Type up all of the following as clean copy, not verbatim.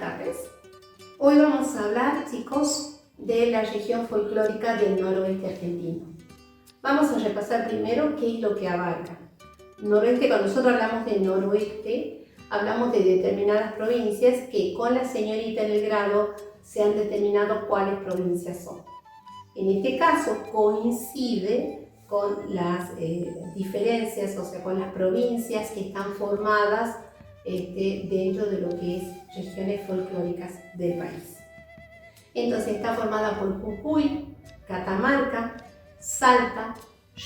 tardes. Hoy vamos a hablar, chicos, de la región folclórica del noroeste argentino. Vamos a repasar primero qué es lo que abarca. Noroeste, cuando nosotros hablamos de noroeste, hablamos de determinadas provincias que con la señorita en el grado se han determinado cuáles provincias son. En este caso coincide con las diferencias, o sea, con las provincias que están formadas dentro de lo que es regiones folclóricas del país. Entonces está formada por Jujuy, Catamarca, Salta,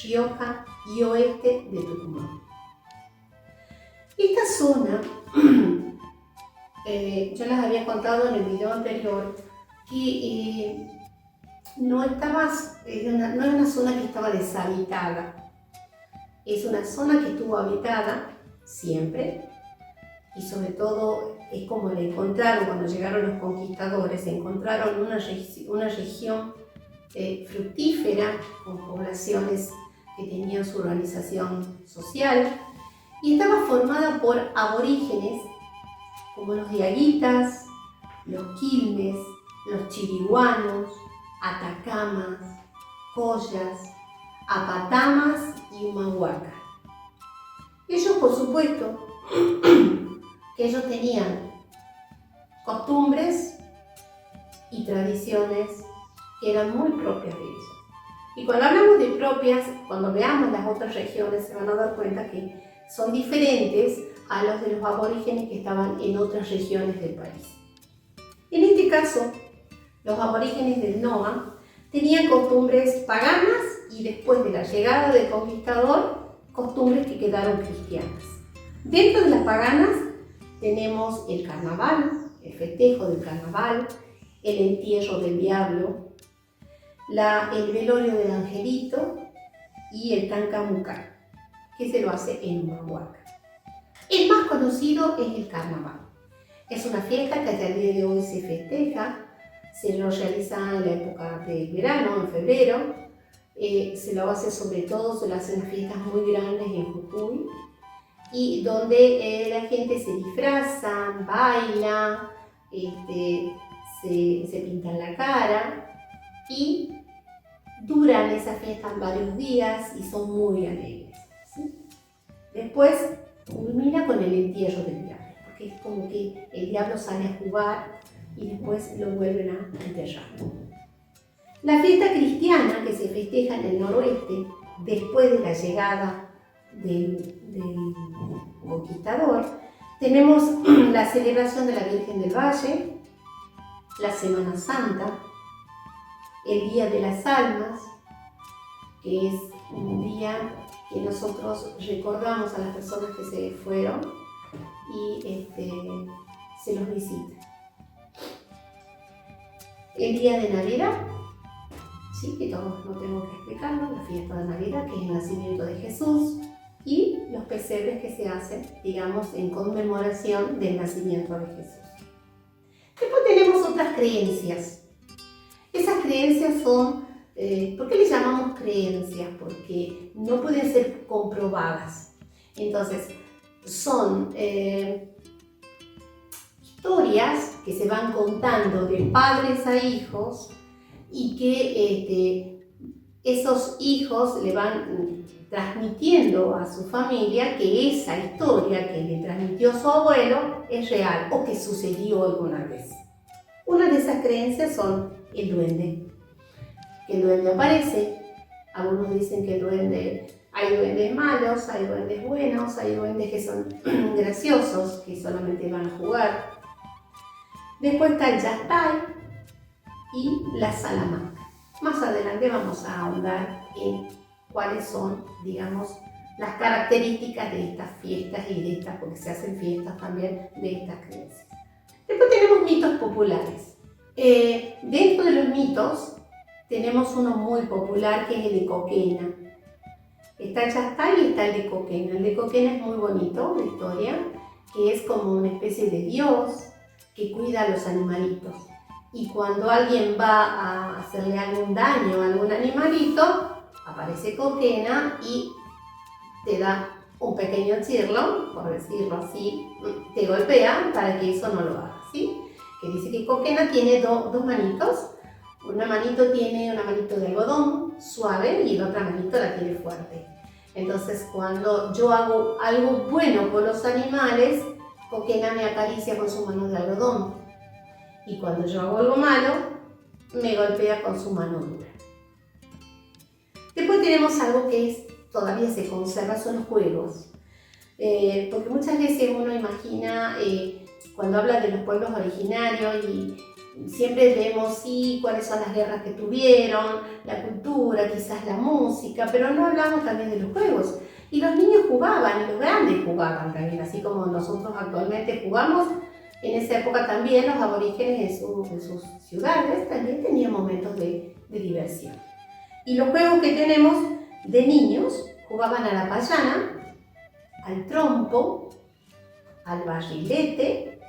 Rioja y oeste de Tucumán. Esta zona, yo les había contado en el video anterior que no es una zona que estaba deshabitada. Es una zona que estuvo habitada siempre y sobre todo es como la encontraron cuando llegaron los conquistadores. Encontraron una región fructífera con poblaciones que tenían su organización social y estaba formada por aborígenes como los diaguitas, los quilmes, los chiriguanos, atacamas, collas, apatamas y humahuacas. Ellos, por supuesto, que ellos tenían costumbres y tradiciones que eran muy propias de ellos. Y cuando hablamos de propias, cuando veamos las otras regiones, se van a dar cuenta que son diferentes a los de los aborígenes que estaban en otras regiones del país. En este caso, los aborígenes del NOA tenían costumbres paganas y después de la llegada del conquistador, costumbres que quedaron cristianas. Dentro de las paganas tenemos el carnaval, el festejo del carnaval, el entierro del diablo, el velorio del angelito y el tancamucay, que se lo hace en Humahuaca. El más conocido es el carnaval. Es una fiesta que hasta el día de hoy se festeja, se lo realiza en la época de verano, en febrero, se lo hace sobre todo, se lo hacen fiestas muy grandes en Jujuy, y donde la gente se disfraza, baila, se pintan la cara y duran esas fiestas varios días y son muy alegres, ¿sí? Después culmina con el entierro del diablo, porque es como que el diablo sale a jugar y después lo vuelven a enterrar. La fiesta cristiana que se festeja en el noroeste después de la llegada del conquistador, tenemos la celebración de la Virgen del Valle, la Semana Santa, el Día de las Almas, que es un día que nosotros recordamos a las personas que se fueron y se los visita. El Día de Navidad, sí, que todos no tengo que explicarlo, la fiesta de Navidad, que es el nacimiento de Jesús, y los pesebres que se hacen, digamos, en conmemoración del nacimiento de Jesús. Después tenemos otras creencias. Esas creencias son, ¿por qué les llamamos creencias? Porque no pueden ser comprobadas. Entonces, son historias que se van contando de padres a hijos y que esos hijos le van transmitiendo a su familia que esa historia que le transmitió su abuelo es real o que sucedió alguna vez. Una de esas creencias son el duende. Que el duende aparece. Algunos dicen que hay duendes malos, hay duendes buenos, hay duendes que son graciosos, que solamente van a jugar. Después está el yastay y la salamanca. Más adelante vamos a ahondar en cuáles son, digamos, las características de estas fiestas porque se hacen fiestas también de estas creencias. Después tenemos mitos populares. Dentro de los mitos tenemos uno muy popular que es el de Coquena. Está el yastay y está el de Coquena. El de Coquena es muy bonito, la historia, que es como una especie de dios que cuida a los animalitos. Y cuando alguien va a hacerle algún daño a algún animalito, aparece Coquena y te da un pequeño chirlo, por decirlo así, te golpea para que eso no lo hagas, ¿sí? que dice que Coquena tiene dos manitos. Una manito tiene una manito de algodón suave y la otra manito la tiene fuerte. Entonces cuando yo hago algo bueno por los animales, Coquena me acaricia con su mano de algodón. Y cuando yo hago algo malo, me golpea con su mano dura. Después tenemos algo que todavía se conserva, son los juegos. Porque muchas veces uno imagina, cuando habla de los pueblos originarios, y siempre vemos cuáles son las guerras que tuvieron, la cultura, quizás la música, pero no hablamos también de los juegos. Y los niños jugaban, y los grandes jugaban también, así como nosotros actualmente jugamos. En esa época también los aborígenes en sus ciudades también tenían momentos de diversión. Y los juegos que tenemos de niños, jugaban a la payana, al trompo, al barrilete,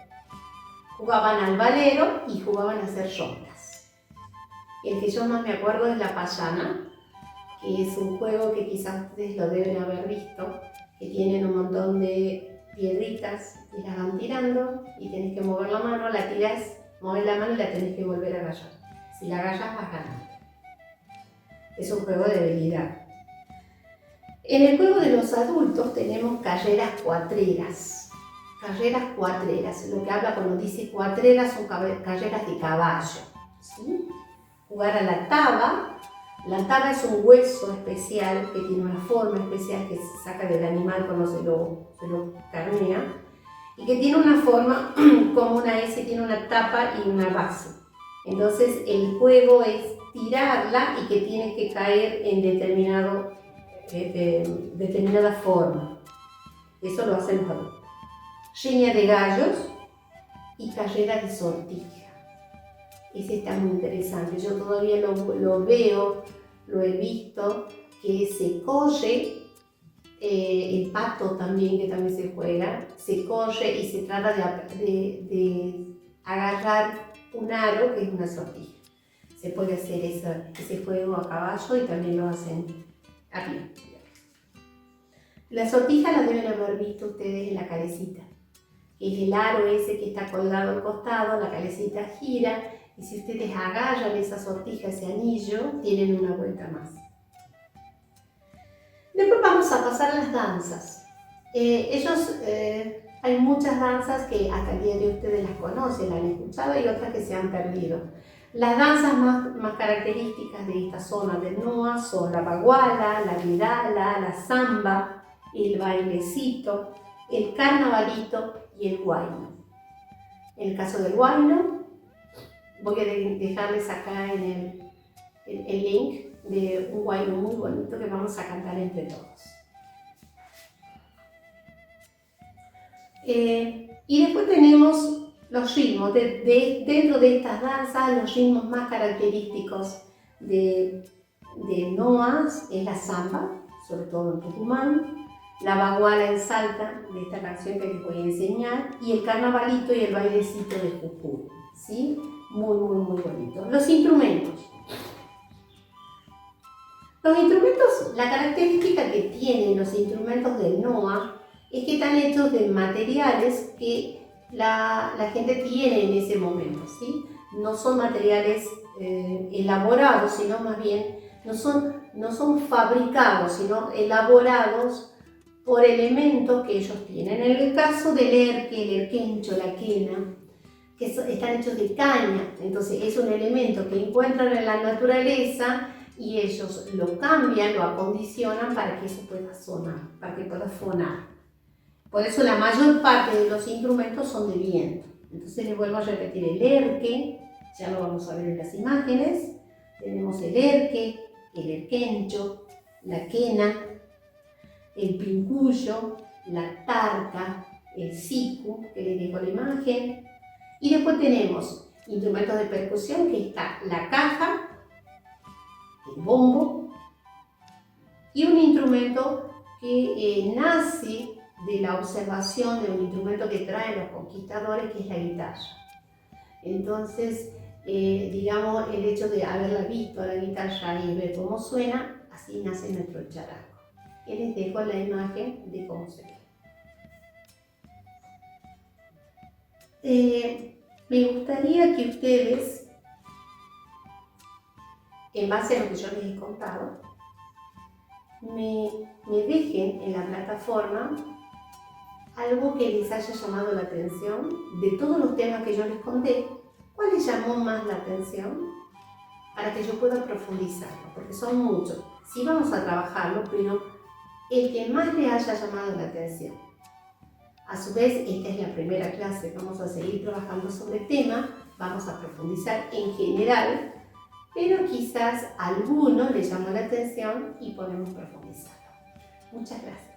jugaban al valero y jugaban a hacer rondas. El que yo más me acuerdo es la payana, que es un juego que quizás ustedes lo deben haber visto, que tienen un montón de piedritas y las van tirando y tenés que mover la mano, la tirás, mover la mano y la tenés que volver a agarrar. Si la agarras vas ganando. Es un juego de habilidad. En el juego de los adultos tenemos carreras cuatreras. Carreras cuatreras. Lo que habla cuando dice cuatreras son carreras de caballo. ¿Sí? Jugar a la taba. La taba es un hueso especial que tiene una forma especial que se saca del animal cuando se lo carnea y que tiene una forma como una S, tiene una tapa y una base. Entonces el juego es tirarla y que tiene que caer en determinada forma. Eso lo hacen los adultos. Riña de gallos y carrera de sortija. Ese está muy interesante. Yo todavía lo veo, lo he visto, que se corre, el pato también, que también se juega, se corre y se trata de agarrar un aro, que es una sortija. Se puede hacer ese juego a caballo y también lo hacen a pie. La sortija la deben haber visto ustedes en la calecita. Es el aro ese que está colgado al costado, la calecita gira y si ustedes agarran esa sortija, ese anillo, tienen una vuelta más. Después vamos a pasar a las danzas. Hay muchas danzas que hasta el día de hoy ustedes las conocen, las han escuchado y otras que se han perdido. Las danzas más características de esta zona del NOA son la baguala, la vidala, la samba, el bailecito, el carnavalito y el huayno. En el caso del huayno, voy a dejarles acá en el link de un huayno muy bonito que vamos a cantar entre todos. Y después tenemos los ritmos. Dentro de estas danzas, los ritmos más característicos de NOAS es la samba, sobre todo en Tucumán, la baguala en Salta, de esta canción que les voy a enseñar, y el carnavalito y el bailecito de Jujuy, ¿sí? Muy, muy, muy bonito. Los instrumentos. Los instrumentos, la característica que tienen los instrumentos del NOA es que están hechos de materiales que la gente tiene en ese momento, ¿sí? No son materiales elaborados, sino más bien, no son fabricados, sino elaborados por elementos que ellos tienen. En el caso del erque, el erquencho, la quena, que están hechos de caña, entonces es un elemento que encuentran en la naturaleza y ellos lo cambian, lo acondicionan para que eso pueda sonar, para que pueda fonar. Por eso la mayor parte de los instrumentos son de viento. Entonces les vuelvo a repetir el erque, ya lo vamos a ver en las imágenes. Tenemos el erque, el erquencho, la quena, el pincuyo, la tarca, el sicu, que les dejo la imagen. Y después tenemos instrumentos de percusión, que está la caja, el bombo, y un instrumento que nace de la observación de un instrumento que traen los conquistadores, que es la guitarra. Entonces, digamos, el hecho de haberla visto a la guitarra y ver cómo suena, así nace nuestro charango. Y les dejo la imagen de cómo se ve. Me gustaría que ustedes, en base a lo que yo les he contado, me dejen en la plataforma algo que les haya llamado la atención de todos los temas que yo les conté. ¿Cuál les llamó más la atención? Para que yo pueda profundizarlo, porque son muchos. Sí vamos a trabajarlo, pero el que más le haya llamado la atención. A su vez, esta es la primera clase, vamos a seguir trabajando sobre el tema, vamos a profundizar en general, pero quizás a alguno le llamó la atención y podemos profundizarlo. Muchas gracias.